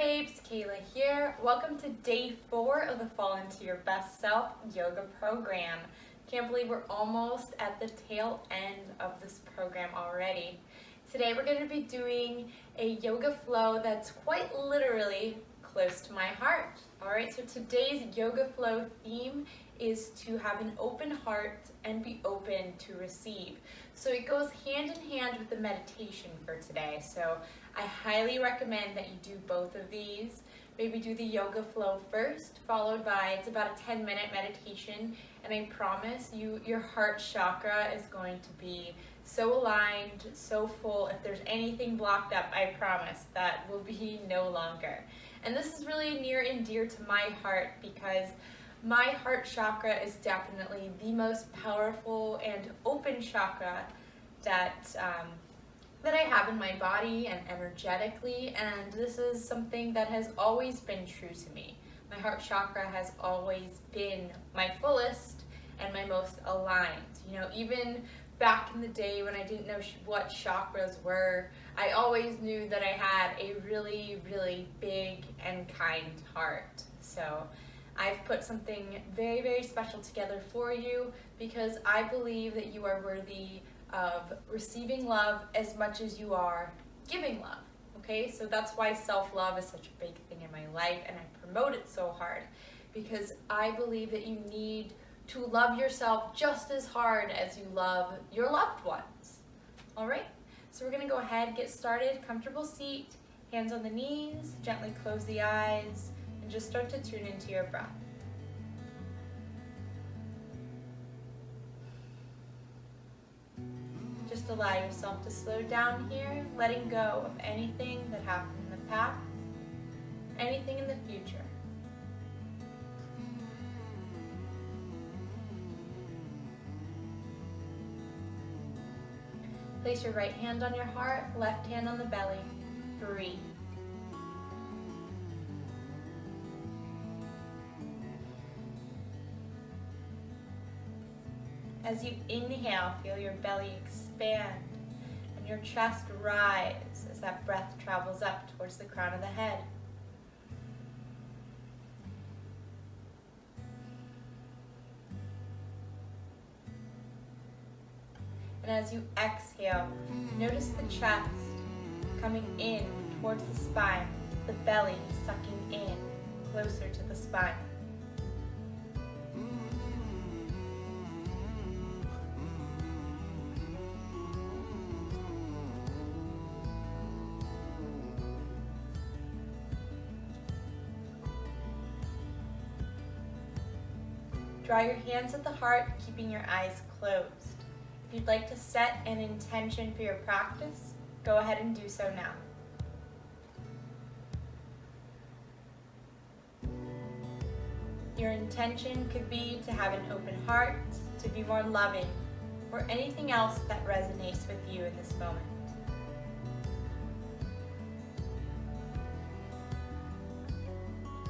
babes, Kayla here. Welcome to day 4 of the Fall Into Your Best Self yoga program. Can't believe we're almost at the tail end of this program already. Today we're going to be doing a yoga flow that's quite literally close to my heart. Alright, so today's yoga flow theme is to have an open heart and be open to receive. So it goes hand in hand with the meditation for today. So I highly recommend that you do both of these. Maybe do the yoga flow first, followed by, it's about a 10-minute meditation, and I promise you, your heart chakra is going to be so aligned, so full. If there's anything blocked up, I promise that will be no longer. And this is really near and dear to my heart because my heart chakra is definitely the most powerful and open chakra that I have in my body and energetically, and this is something that has always been true to me. My heart chakra has always been my fullest and my most aligned. You know, even back in the day when I didn't know what chakras were, I always knew that I had a really, really big and kind heart. So I've put something very, very special together for you because I believe that you are worthy of receiving love as much as you are giving love. Okay, so that's why self-love is such a big thing in my life, and I promote it so hard because I believe that you need to love yourself just as hard as you love your loved ones. All right, so we're gonna go ahead and get started. Comfortable seat, hands on the knees, gently close the eyes, and just start to tune into your breath. Just allow yourself to slow down here, letting go of anything that happened in the past, anything in the future. Place your right hand on your heart, left hand on the belly. Breathe. As you inhale, feel your belly expand and your chest rise as that breath travels up towards the crown of the head. And as you exhale, notice the chest coming in towards the spine, the belly sucking in closer to the spine. Draw your hands at the heart, keeping your eyes closed. If you'd like to set an intention for your practice, go ahead and do so now. Your intention could be to have an open heart, to be more loving, or anything else that resonates with you in this moment.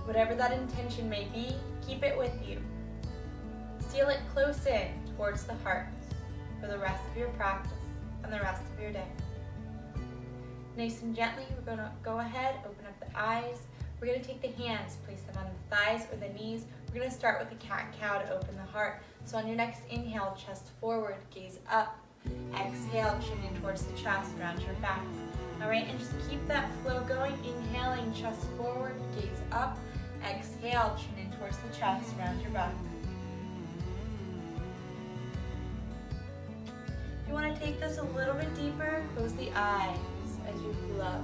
Whatever that intention may be, keep it with you. Seal it close in towards the heart for the rest of your practice and the rest of your day. Nice and gently, we're going to go ahead, open up the eyes. We're going to take the hands, place them on the thighs or the knees. We're going to start with the cat-cow to open the heart. So on your next inhale, chest forward, gaze up. Exhale, chin in towards the chest, round your back. All right, and just keep that flow going. Inhaling, chest forward, gaze up. Exhale, chin in towards the chest, round your back. You want to take this a little bit deeper, close the eyes as you flow.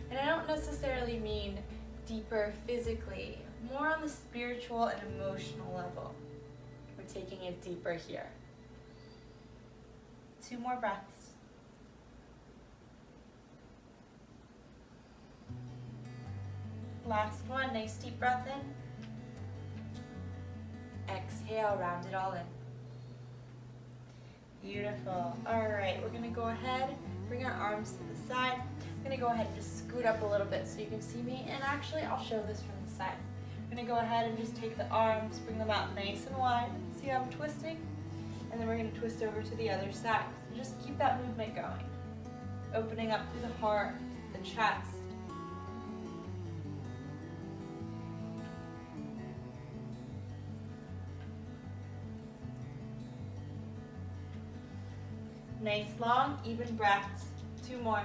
And I don't necessarily mean deeper physically, more on the spiritual and emotional level. We're taking it deeper here. 2 more breaths. Last one, nice deep breath in. Exhale, round it all in. Beautiful. All right, we're gonna go ahead, bring our arms to the side. I'm gonna go ahead and just scoot up a little bit so you can see me, and actually I'll show this from the side. I'm gonna go ahead and just take the arms, bring them out nice and wide. See how I'm twisting? And then we're gonna twist over to the other side. So just keep that movement going. opening up through the heart, the chest. Nice, long, even breaths. 2 more.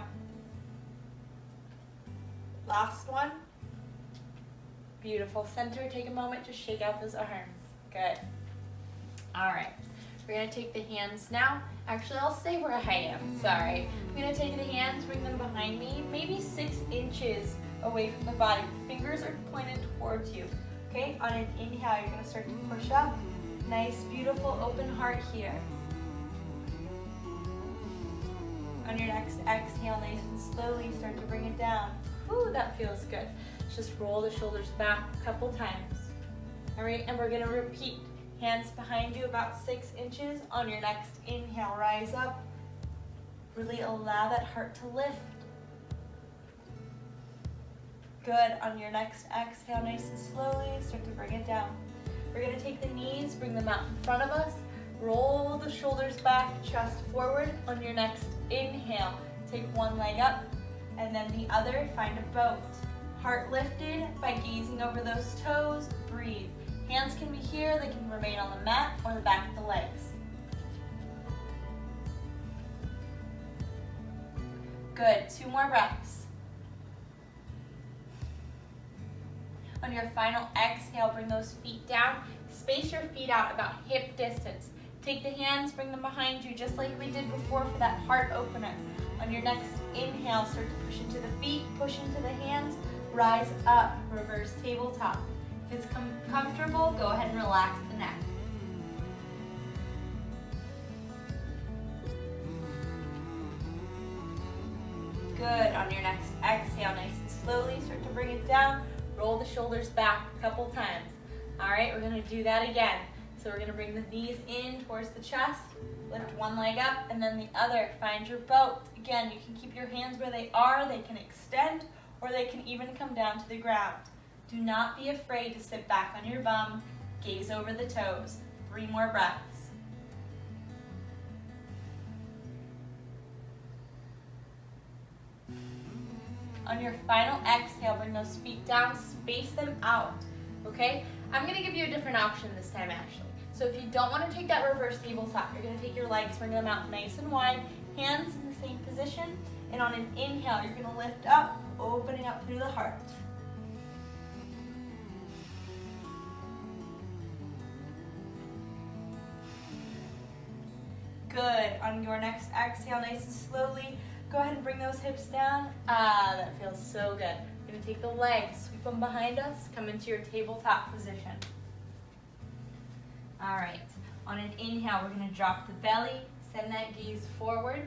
Last one. Beautiful. Center, take a moment to shake out those arms. Good. All right. We're going to take the hands now. Actually, I'll stay where I am. Sorry. I'm going to take the hands, bring them behind me, maybe 6 inches away from the body. Fingers are pointed towards you. Okay? On an inhale, you're going to start to push up. Nice, beautiful, open heart here. On your next exhale, nice and slowly, start to bring it down. Ooh, that feels good. Just roll the shoulders back a couple times. All right, and we're gonna repeat. Hands behind you about 6 inches. On your next inhale, rise up. Really allow that heart to lift. Good. On your next exhale, nice and slowly, start to bring it down. We're gonna take the knees, bring them out in front of us. Roll the shoulders back, chest forward. On your next inhale, take one leg up, and then the other, find a boat. Heart lifted by gazing over those toes, breathe. Hands can be here, they can remain on the mat or the back of the legs. Good, 2 more breaths. On your final exhale, bring those feet down. Space your feet out about hip distance. Take the hands, bring them behind you just like we did before for that heart opener. On your next inhale, start to push into the feet, push into the hands, rise up, reverse tabletop. If it's comfortable, go ahead and relax the neck. Good. On your next exhale, nice and slowly, start to bring it down. Roll the shoulders back a couple times. All right, we're going to do that again. So we're going to bring the knees in towards the chest, lift one leg up, and then the other. Find your boat. Again, you can keep your hands where they are. They can extend, or they can even come down to the ground. Do not be afraid to sit back on your bum. Gaze over the toes. 3 more breaths. On your final exhale, bring those feet down, space them out, okay? I'm going to give you a different option this time, actually. So if you don't want to take that reverse tabletop, you're going to take your legs, bring them out nice and wide, hands in the same position, and on an inhale, you're going to lift up, opening up through the heart. Good. On your next exhale, nice and slowly, go ahead and bring those hips down. Ah, that feels so good. We're going to take the legs, sweep them behind us, come into your tabletop position. All right. On an inhale, we're going to drop the belly, send that gaze forward.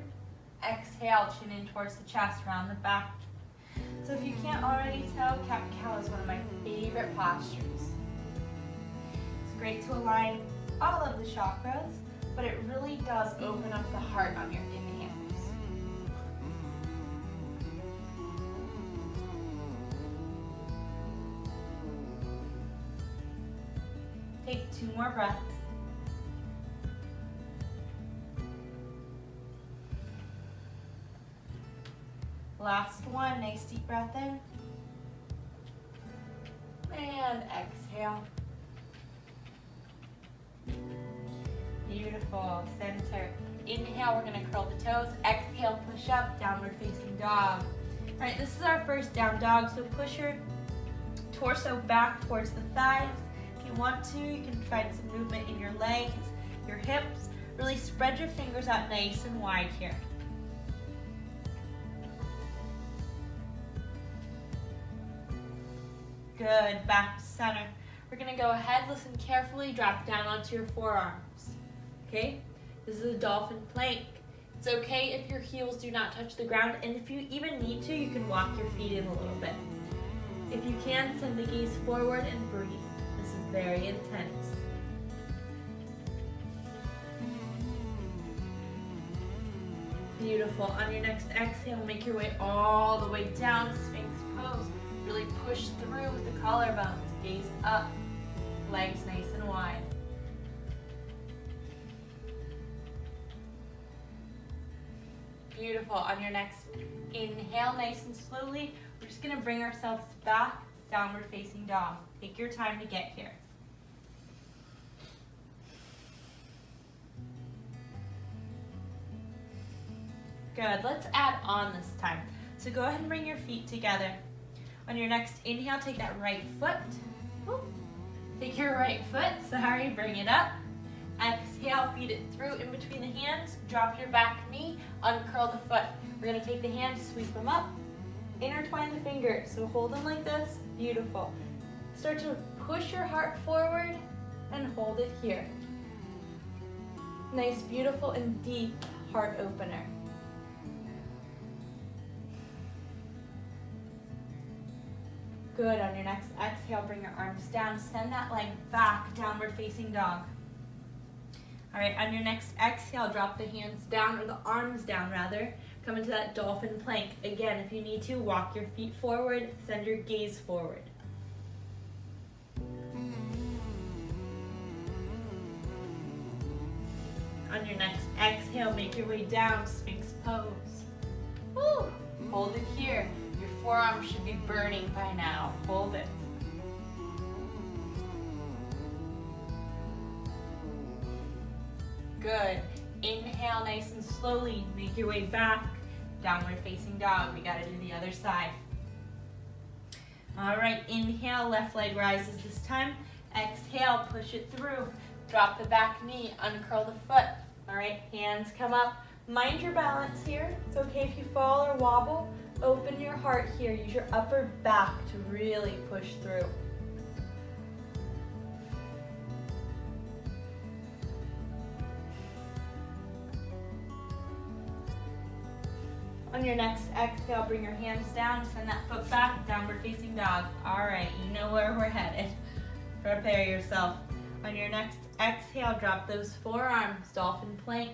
Exhale, chin in towards the chest, round the back. So if you can't already tell, cat-cow is one of my favorite postures. It's great to align all of the chakras, but it really does open up the heart on your inhales. Take 2 more breaths. Last one, nice deep breath in. And exhale. Beautiful, center. Inhale, we're gonna curl the toes. Exhale, push up, downward facing dog. All right, this is our first down dog, so push your torso back towards the thighs. If you want to, you can find some movement in your legs, your hips. Really spread your fingers out nice and wide here. Good, back to center. We're gonna go ahead, listen carefully, drop down onto your forearms. Okay, this is a dolphin plank. It's okay if your heels do not touch the ground, and if you even need to, you can walk your feet in a little bit. If you can, send the gaze forward and breathe. This is very intense. Beautiful. On your next exhale, make your way all the way down to Sphinx pose. Really push through with the collarbones. Gaze up, legs nice and wide. Beautiful. On your next inhale, nice and slowly, we're just gonna bring ourselves back, downward facing dog. Take your time to get here. Good, let's add on this time. So go ahead and bring your feet together. On your next inhale, take that right foot. Woo. Take your right foot, sorry, bring it up. Exhale, feed it through in between the hands. Drop your back knee, uncurl the foot. We're gonna take the hands, sweep them up, intertwine the fingers. So hold them like this, beautiful. Start to push your heart forward and hold it here. Nice, beautiful, and deep heart opener. Good, on your next exhale, bring your arms down, send that leg back, downward facing dog. All right, on your next exhale, drop the hands down, or the arms down rather. Come into that dolphin plank. Again, if you need to, walk your feet forward, send your gaze forward. On your next exhale, make your way down, Sphinx pose. Woo. Hold it here. Your forearms should be burning by now. Hold it. Good. Inhale nice and slowly. Make your way back. Downward facing dog. We got to do the other side. All right. Inhale, left leg rises this time. Exhale, push it through. Drop the back knee. Uncurl the foot. All right. Hands come up. Mind your balance here. It's okay if you fall or wobble. Open your heart here. Use your upper back to really push through. On your next exhale, bring your hands down, send that foot back, downward facing dog. All right, you know where we're headed. Prepare yourself. On your next exhale, drop those forearms, dolphin plank.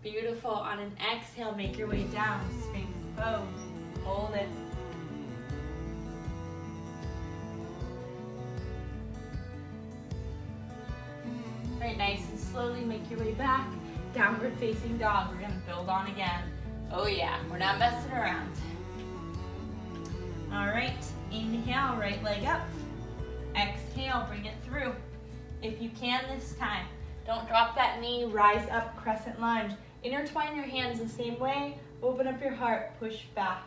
Beautiful. On an exhale, make your way down, Sphinx pose. Hold it. Right, nice and slowly make your way back. Downward facing dog. We're gonna build on again. Oh yeah, we're not messing around. All right, inhale, right leg up. Exhale, bring it through. If you can this time, don't drop that knee, rise up, crescent lunge. Intertwine your hands the same way. Open up your heart, push back.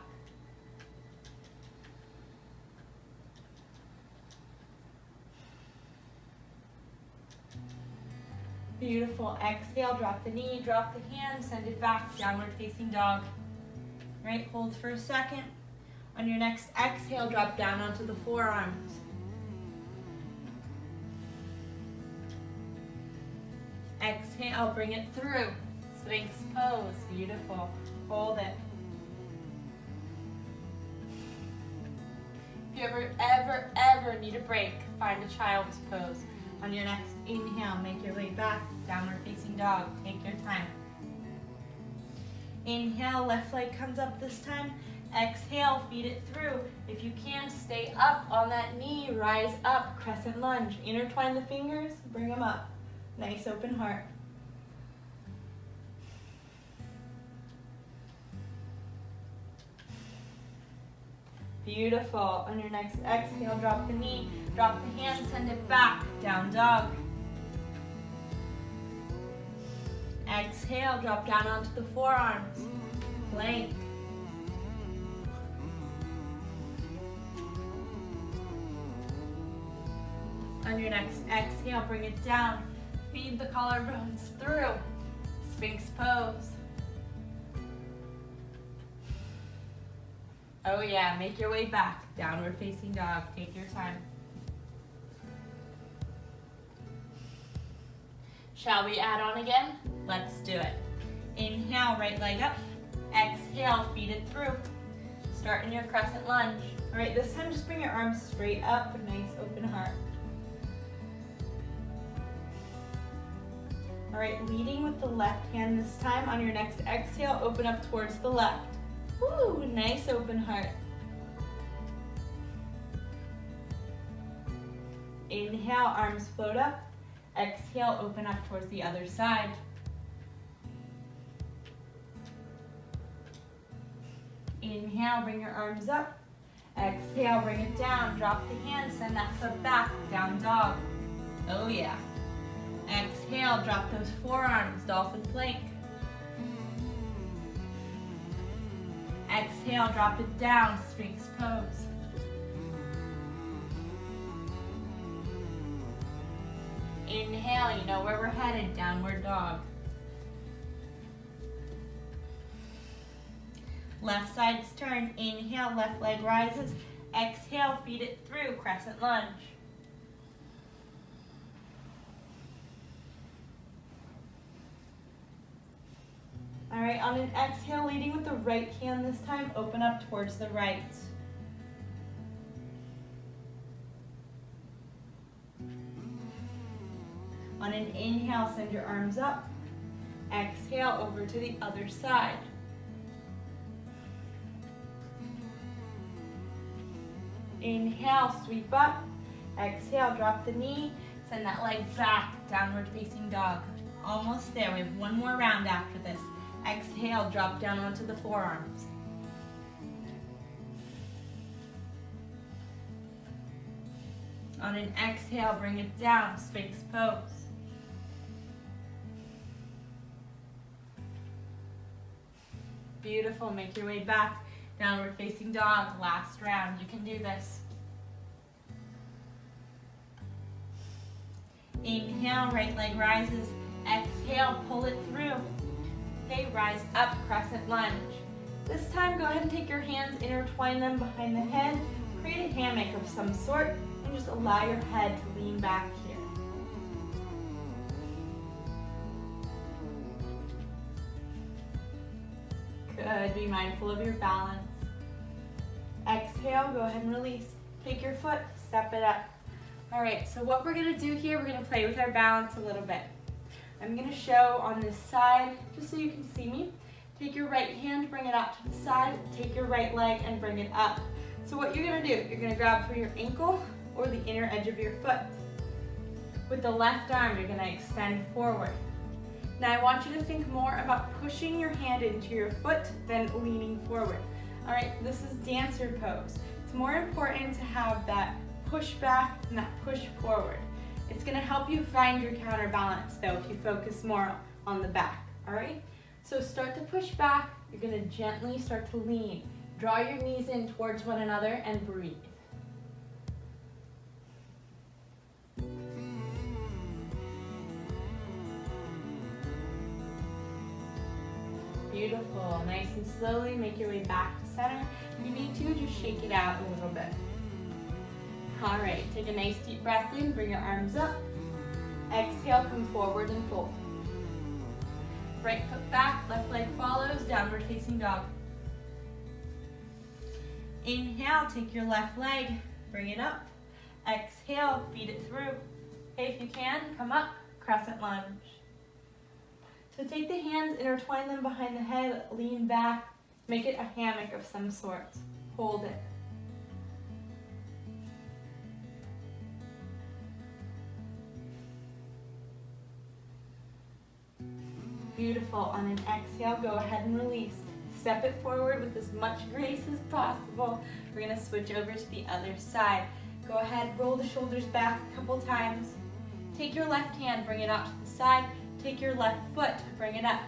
Beautiful. Exhale, drop the knee, drop the hand, send it back, downward facing dog. Right, hold for a second. On your next exhale, drop down onto the forearms. Exhale, bring it through. Sphinx pose, beautiful. Hold it. If you ever need a break, find a child's pose. On your next inhale, make your way back, downward facing dog. Take your time. Inhale, left leg comes up this time. Exhale, feed it through. If you can, stay up on that knee, rise up, crescent lunge. Intertwine the fingers, bring them up. Nice open heart. Beautiful. On your next exhale, drop the knee, drop the hand, send it back, down dog. Exhale, drop down onto the forearms, plank. On your next exhale, bring it down, feed the collarbones through, Sphinx pose. Oh yeah, make your way back, downward facing dog. Take your time. Shall we add on again? Let's do it. Inhale, right leg up. Exhale, feed it through. Start in your crescent lunge. All right, this time just bring your arms straight up, nice open heart. All right, leading with the left hand this time. On your next exhale, open up towards the left. Woo, nice open heart. Inhale, arms float up. Exhale, open up towards the other side. Inhale, bring your arms up. Exhale, bring it down. Drop the hands, send that foot back, down dog. Oh yeah. Exhale, drop those forearms, dolphin plank. Exhale, drop it down, Sphinx pose. Inhale, you know where we're headed, downward dog. Left side's turn. Inhale, left leg rises. Exhale, feed it through, crescent lunge. All right, on an exhale, leading with the right hand this time, open up towards the right. On an inhale, send your arms up. Exhale, over to the other side. Inhale, sweep up. Exhale, drop the knee. Send that leg back, downward facing dog. Almost there. We have one more round after this. Exhale, drop down onto the forearms. On an exhale, bring it down, Sphinx pose. Beautiful, make your way back, downward facing dog, last round, you can do this. Inhale, right leg rises, exhale, pull it through. Okay, rise up, crescent lunge. This time, go ahead and take your hands, intertwine them behind the head, create a hammock of some sort, and just allow your head to lean back here. Good, be mindful of your balance. Exhale, go ahead and release. Take your foot, step it up. All right, so what we're gonna do here, we're gonna play with our balance a little bit. I'm gonna show on this side, just so you can see me. Take your right hand, bring it out to the side, take your right leg and bring it up. So what you're gonna do, you're gonna grab for your ankle or the inner edge of your foot. With the left arm, you're gonna extend forward. Now I want you to think more about pushing your hand into your foot than leaning forward. All right, this is dancer pose. It's more important to have that push back and that push forward. It's gonna help you find your counterbalance though if you focus more on the back, all right? So start to push back, you're gonna gently start to lean. Draw your knees in towards one another and breathe. Beautiful, nice and slowly make your way back to center. If you need to, just shake it out a little bit. All right, take a nice deep breath in, bring your arms up. Exhale, come forward and fold. Right foot back, left leg follows, downward facing dog. Inhale, take your left leg, bring it up. Exhale, feed it through. Okay, if you can, come up, crescent lunge. So take the hands, intertwine them behind the head, lean back, make it a hammock of some sort. Hold it. Beautiful. On an exhale, go ahead and release. Step it forward with as much grace as possible. We're gonna switch over to the other side. Go ahead, roll the shoulders back a couple times. Take your left hand, bring it out to the side. Take your left foot, bring it up.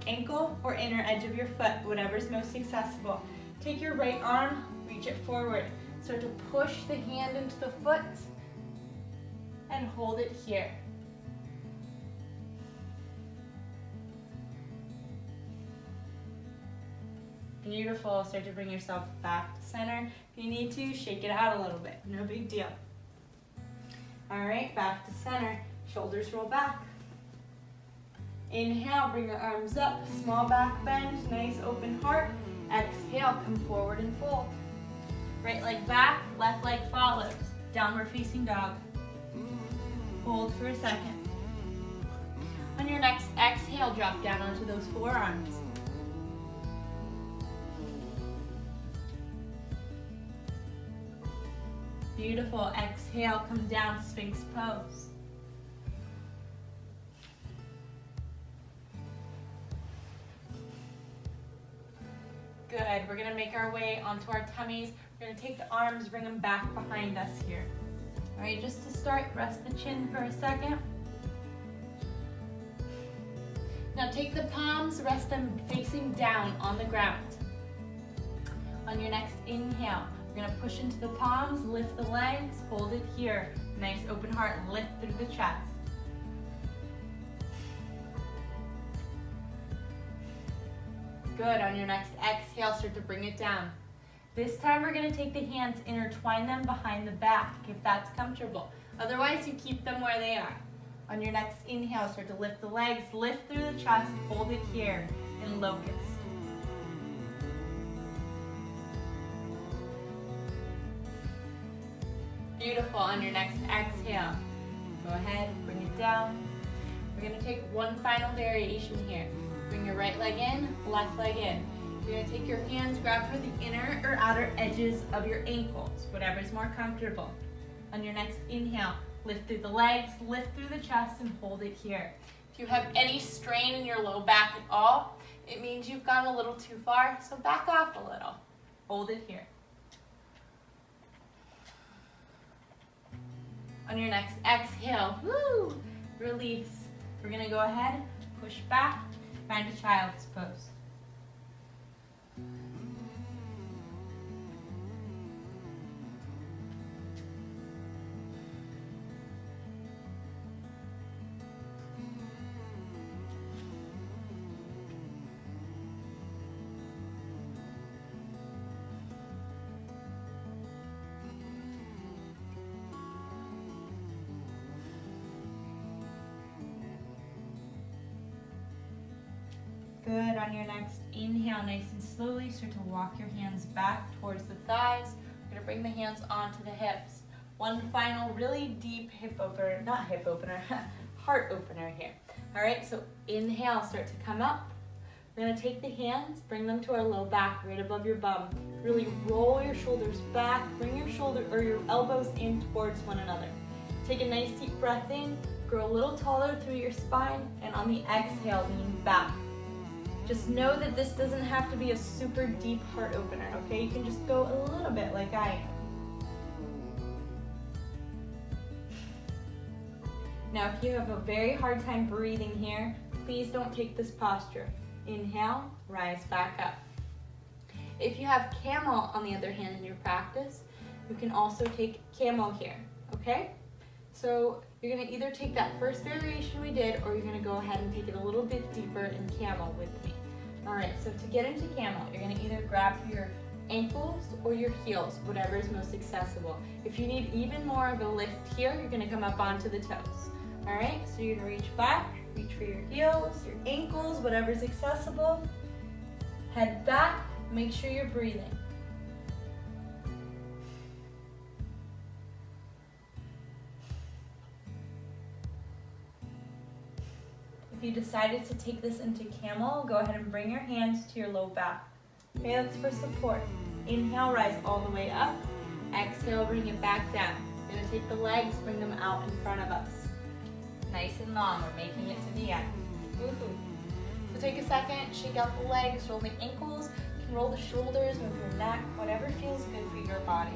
Ankle or inner edge of your foot, whatever's most accessible. Take your right arm, reach it forward. Start to push the hand into the foot and hold it here. Beautiful, start to bring yourself back to center. If you need to, shake it out a little bit, no big deal. All right, back to center, shoulders roll back. Inhale, bring your arms up, small back bend, nice open heart. Exhale, come forward and fold. Right leg back, left leg follows. Downward facing dog. Hold for a second. On your next exhale, drop down onto those forearms. Beautiful, exhale, come down, Sphinx pose. Good. We're gonna make our way onto our tummies. We're gonna take the arms, bring them back behind us here. All right, just to start, rest the chin for a second. Now take the palms, rest them facing down on the ground. On your next inhale, we're gonna push into the palms, lift the legs, hold it here. Nice open heart, lift through the chest. Good, on your next exhale, start to bring it down. This time we're gonna take the hands, intertwine them behind the back, if that's comfortable. Otherwise, you keep them where they are. On your next inhale, start to lift the legs, lift through the chest, hold it here in locust. Beautiful, on your next exhale, go ahead, bring it down. We're gonna take one final variation here. Bring your right leg in, left leg in. You're gonna take your hands, grab for the inner or outer edges of your ankles, whatever's more comfortable. On your next inhale, lift through the legs, lift through the chest, and hold it here. If you have any strain in your low back at all, it means you've gone a little too far, so back off a little. Hold it here. On your next exhale, woo, release. We're gonna go ahead, push back, find a child's pose. Good, on your next inhale, nice and slowly, start to walk your hands back towards the thighs. We're gonna bring the hands onto the hips. One final really deep hip opener, not hip opener, heart opener here. All right, so inhale, start to come up. We're gonna take the hands, bring them to our low back, right above your bum. Really roll your shoulders back, bring your shoulder or your elbows in towards one another. Take a nice deep breath in, grow a little taller through your spine, and on the exhale, lean back. Just know that this doesn't have to be a super deep heart opener, okay? You can just go a little bit like I am. Now, if you have a very hard time breathing here, please don't take this posture. Inhale, rise back up. If you have camel, on the other hand, in your practice, you can also take camel here, okay? So you're gonna either take that first variation we did, or you're gonna go ahead and take it a little bit deeper in camel with me. All right, so to get into camel, you're gonna either grab for your ankles or your heels, whatever is most accessible. If you need even more of a lift here, you're gonna come up onto the toes. All right, so you're gonna reach back, reach for your heels, your ankles, whatever's accessible. Head back, make sure you're breathing. If you decided to take this into camel, go ahead and bring your hands to your low back. Okay, that's for support. Inhale, rise all the way up. Exhale, bring it back down. You're gonna take the legs, bring them out in front of us. Nice and long, we're making it to the end. Woohoo. So take a second, shake out the legs, roll the ankles, you can roll the shoulders, move your neck, whatever feels good for your body.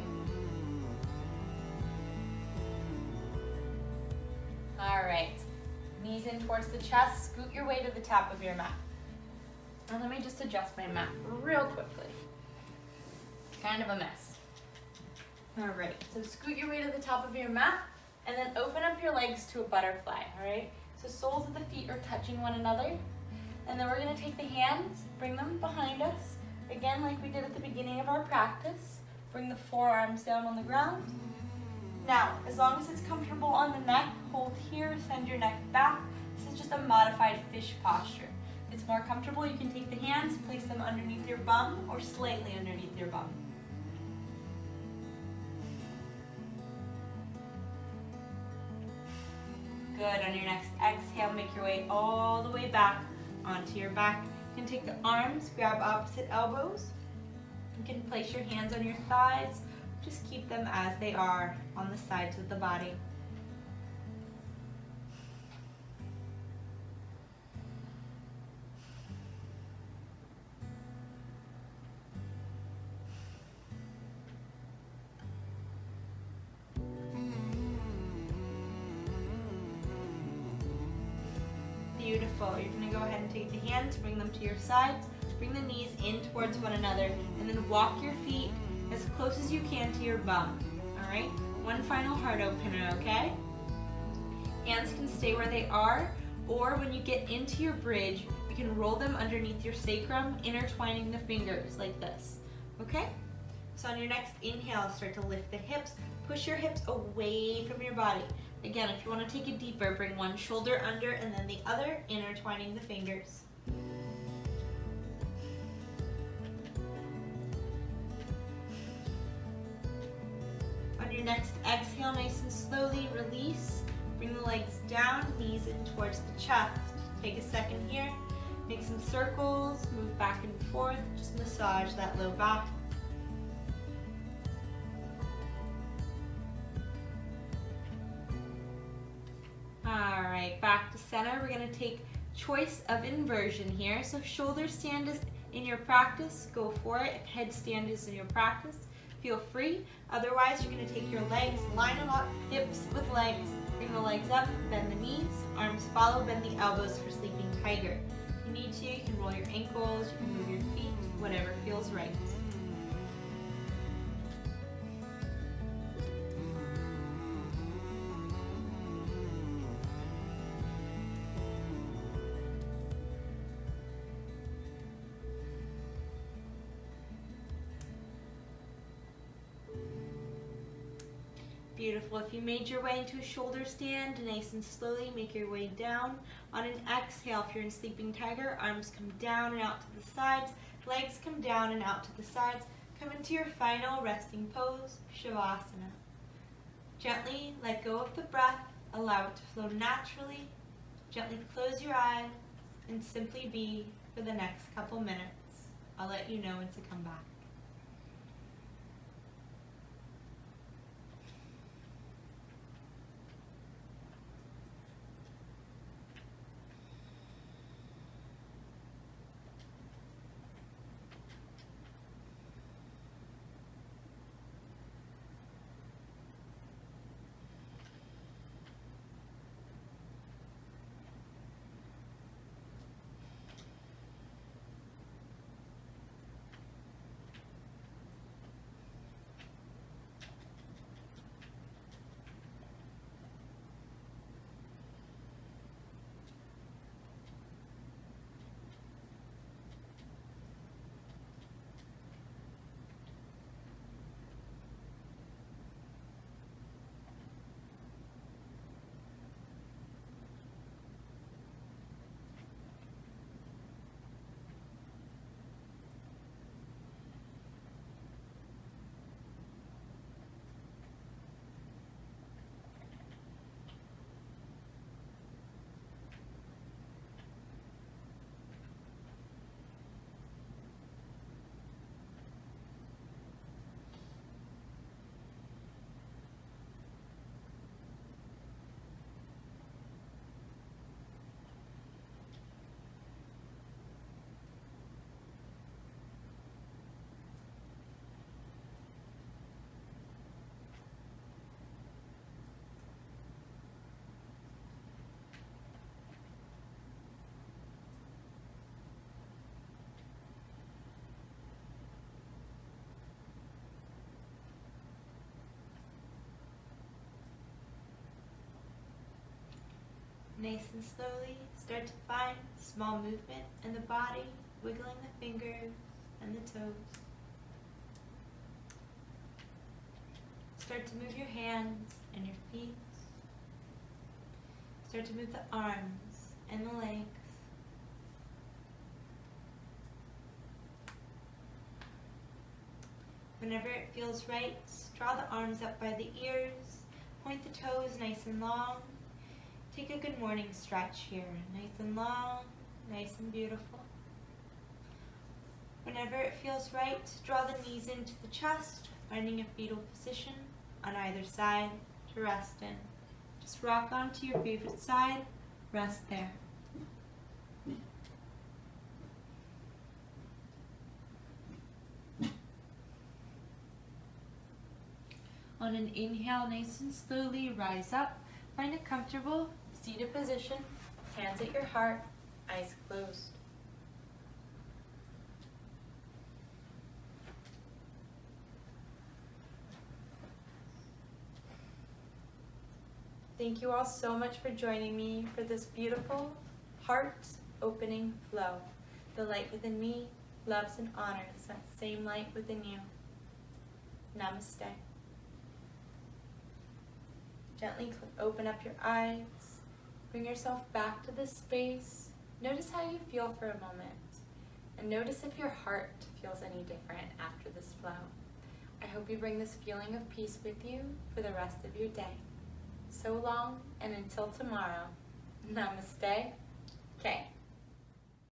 All right. Knees in towards the chest, scoot your way to the top of your mat. Now let me just adjust my mat real quickly. Kind of a mess. All right, so scoot your way to the top of your mat and then open up your legs to a butterfly, all right? So soles of the feet are touching one another. And then we're gonna take the hands, bring them behind us. Again, like we did at the beginning of our practice. Bring the forearms down on the ground. Now, as long as it's comfortable on the neck, hold here, send your neck back. This is just a modified fish posture. If it's more comfortable, you can take the hands, place them underneath your bum or slightly underneath your bum. Good, on your next exhale, make your way all the way back onto your back. You can take the arms, grab opposite elbows. You can place your hands on your thighs. Just keep them as they are on the sides of the body. Beautiful. You're going to go ahead and take the hands, bring them to your sides, bring the knees in towards one another, and then walk your feet as close as you can to your bum. All right? One final heart opener, okay? Hands can stay where they are, or when you get into your bridge, you can roll them underneath your sacrum, intertwining the fingers like this, okay? So on your next inhale, start to lift the hips, push your hips away from your body. Again, if you want to take it deeper, bring one shoulder under and then the other, intertwining the fingers. On your next exhale, nice and slowly release. Bring the legs down, knees in towards the chest. Take a second here. Make some circles, move back and forth. Just massage that low back. All right, back to center. We're going to take choice of inversion here. So if shoulder stand is in your practice, go for it. If headstand is in your practice, feel free. Otherwise, you're going to take your legs, line them up, hips with legs. Bring the legs up, bend the knees, arms follow, bend the elbows for sleeping tiger. If you need to, you can roll your ankles, you can move your feet, whatever feels right. Beautiful. If you made your way into a shoulder stand, nice and slowly make your way down. On an exhale, if you're in sleeping tiger, arms come down and out to the sides, legs come down and out to the sides. Come into your final resting pose, Shavasana. Gently let go of the breath, allow it to flow naturally. Gently close your eyes and simply be for the next couple minutes. I'll let you know when to come back. Nice and slowly, start to find small movement in the body, wiggling the fingers and the toes. Start to move your hands and your feet. Start to move the arms and the legs. Whenever it feels right, draw the arms up by the ears, point the toes nice and long. Take a good morning stretch here, nice and long, nice and beautiful. Whenever it feels right, draw the knees into the chest, finding a fetal position on either side to rest in. Just rock onto your favorite side, rest there. On an inhale, nice and slowly rise up. Find a comfortable seated position. Hands at your heart, eyes closed. Thank you all so much for joining me for this beautiful heart-opening flow. The light within me loves and honors that same light within you. Namaste. Gently open up your eyes. Bring yourself back to this space. Notice how you feel for a moment. And notice if your heart feels any different after this flow. I hope you bring this feeling of peace with you for the rest of your day. So long, and until tomorrow, namaste. Okay.